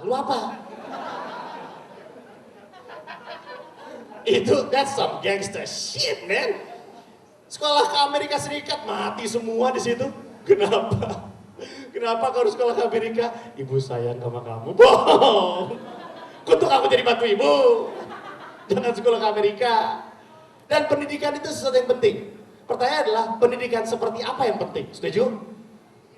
Lu apa? That's some gangster shit, man. Sekolah ke Amerika Serikat mati semua di situ. Kenapa? Kenapa kau harus sekolah ke Amerika? Ibu sayang sama kamu. Bohong. Kutuk aku jadi bantu ibu. Jangan sekolah ke Amerika. Dan pendidikan itu sesuatu yang penting. Pertanyaan adalah pendidikan seperti apa yang penting? Setuju?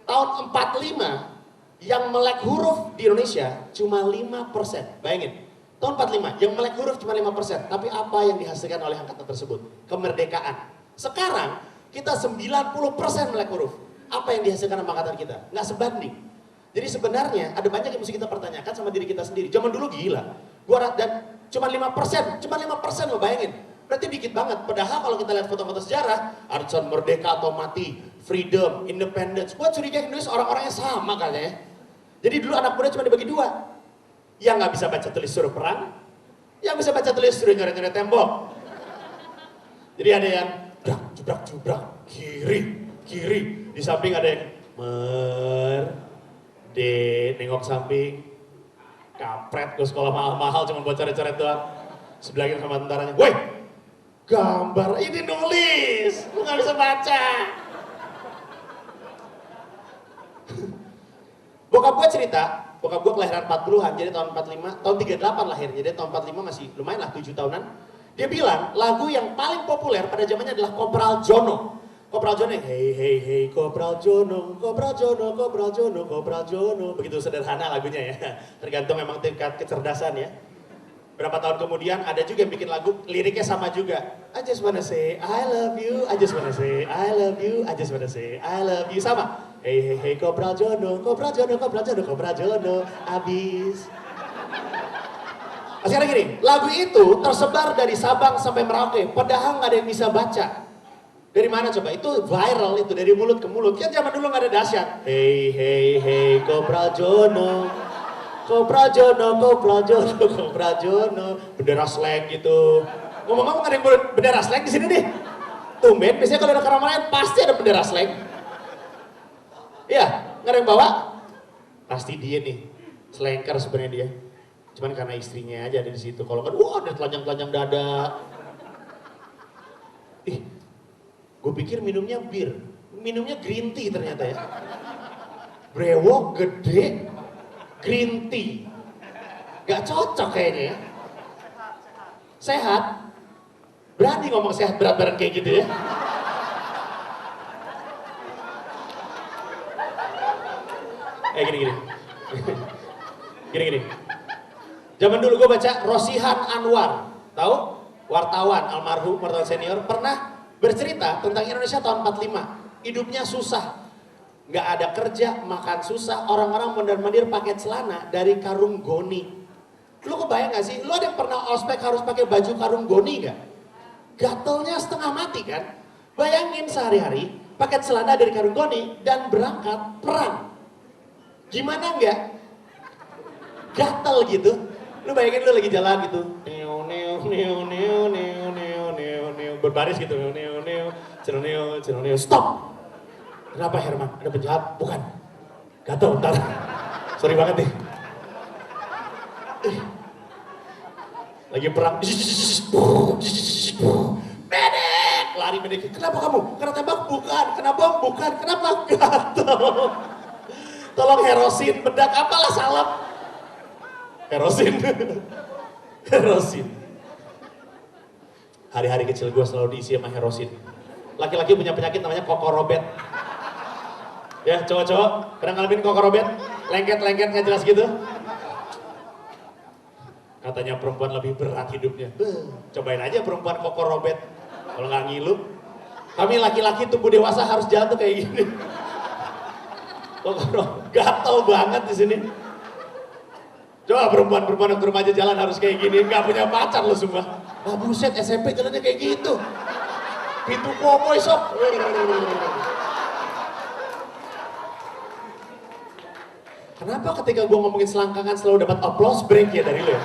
Tahun 45 yang melek huruf di Indonesia cuma 5%. Bayangin. Tahun 45 yang melek huruf cuma 5%. Tapi apa yang dihasilkan oleh angkatan tersebut? Kemerdekaan. Sekarang kita 90% melek huruf. Apa yang dihasilkan sama angkatan kita? Nggak sebanding. Jadi sebenarnya ada banyak yang mesti kita pertanyakan sama diri kita sendiri. Zaman dulu gila. Dan cuma 5%, lo bayangin. Berarti dikit banget. Padahal kalau kita lihat foto-foto sejarah, arisan merdeka atau mati, freedom, independence. Gua curiga Indonesia orang-orangnya sama kayaknya ya. Jadi dulu anak muda cuma dibagi dua. Yang nggak bisa baca tulis suruh perang, yang bisa baca tulis suruh nyoret-nyoret tembok. Jadi ada yang jubrak, kiri. Di samping ada yang nengok samping. Kampret, gue sekolah mahal-mahal cuma buat coret-coret doang. Sebelahnya sama tentaranya, woi, gambar, ini nulis, lu gak bisa baca. Bokap gue cerita, bokap gue kelahiran 40-an, jadi tahun 45, tahun 38 lahir, jadi tahun 45 masih lumayan lah, 7 tahunan. Dia bilang, lagu yang paling populer pada zamannya adalah Kopral Jono. Kopral Jono yang hey Kopral Jono. Begitu sederhana lagunya ya. Tergantung memang tingkat kecerdasan ya. Berapa tahun kemudian ada juga yang bikin lagu liriknya sama juga. I just wanna say I love you, I just wanna say I love you, I just wanna say I love you. Sama. Hey Kopral Jono. Abis. Sekarang gini, lagu itu tersebar dari Sabang sampai Merauke. Padahal nggak ada yang bisa baca. Dari mana coba? Itu viral itu dari mulut ke mulut. Kan zaman dulu nggak ada dahsyat. Hey Kopral Jono. Bendera slang gitu. Ngomong-ngomong ada yang bendera slang di sini nih. Tumben, biasanya kalau ada keramaian pasti ada bendera slang. Iya, nggak ada yang bawa? Pasti dia nih, slanker sebenarnya dia. Cuman karena istrinya aja ada di situ. Kalau kan, wah ada telanjang-telanjang dada. Gue pikir minumnya bir, minumnya green tea ternyata ya. Brewok gede, green tea. Gak cocok kayaknya ya. Sehat. Berani ngomong sehat berat-berat kayak gitu ya. Gini. Zaman dulu gue baca Rosihan Anwar. Tahu? Wartawan, almarhum, wartawan senior. Pernah bercerita tentang Indonesia tahun 45. Hidupnya susah. Nggak ada kerja, makan susah. Orang-orang mondar-mandir pakai celana dari karung goni. Lu kebayang gak sih? Lu ada yang pernah ospek harus pakai baju karung goni gak? Gatelnya setengah mati kan? Bayangin sehari-hari pakai celana dari karung goni dan berangkat perang. Gimana nggak? Gatel gitu. Lu bayangin lu lagi jalan gitu. Berbaris gitu. Stop. Kenapa Herman? Ada penjahat? Bukan. Gatel ntar. Sorry banget nih. Lagi perang. Medek. Lari medek. Kenapa kamu? Kena tembak? Bukan. Kena bom? Bukan. Kenapa? Gatel. Tolong herosin. Bedak apalah salep. Herosin. Hari-hari kecil gue selalu diisi sama herosin. Laki-laki punya penyakit namanya kokorobet. Ya, cowok-cowok, pernah ngalamin kokorobet? Lengket-lengket nggak jelas gitu? Katanya perempuan lebih berat hidupnya. Cobain aja perempuan kokorobet. Kalau nggak ngilu. Kami laki-laki tumbuh dewasa harus jalan tuh kayak gini. Gatel banget di sini. Coba perempuan yang remaja jalan harus kayak gini, nggak punya pacar lo semua. Wah buset, SMP jalannya kayak gitu. Pintu komoy sok. Kenapa ketika gue ngomongin selangkangan selalu dapat applause break ya dari lo ya?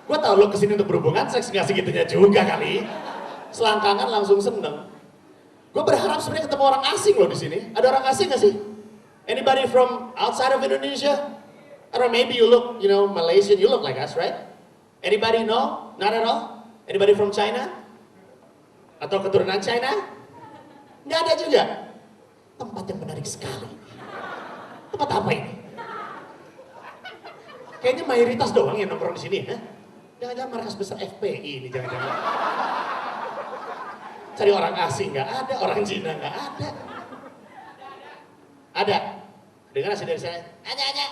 Gue tau lo kesini untuk berhubungan seks, nggak segitunya juga kali. Selangkangan langsung seneng. Gue berharap sebenarnya ketemu orang asing lo di sini. Ada orang asing nggak sih? Anybody from outside of Indonesia? Or maybe you look, Malaysian, you look like us, right? Anybody know? Not at all? Anybody from China? Atau keturunan China? Nggak ada juga. Tempat yang menarik sekali. Tempat apa ini? Kayaknya mayoritas doang yang nongkrong di sini, ya? Jangan-jangan markas besar FPI ini, jangan-jangan. Cari orang asing nggak ada, orang Cina nggak ada. Ada. Dengar sih dari saya. Ada.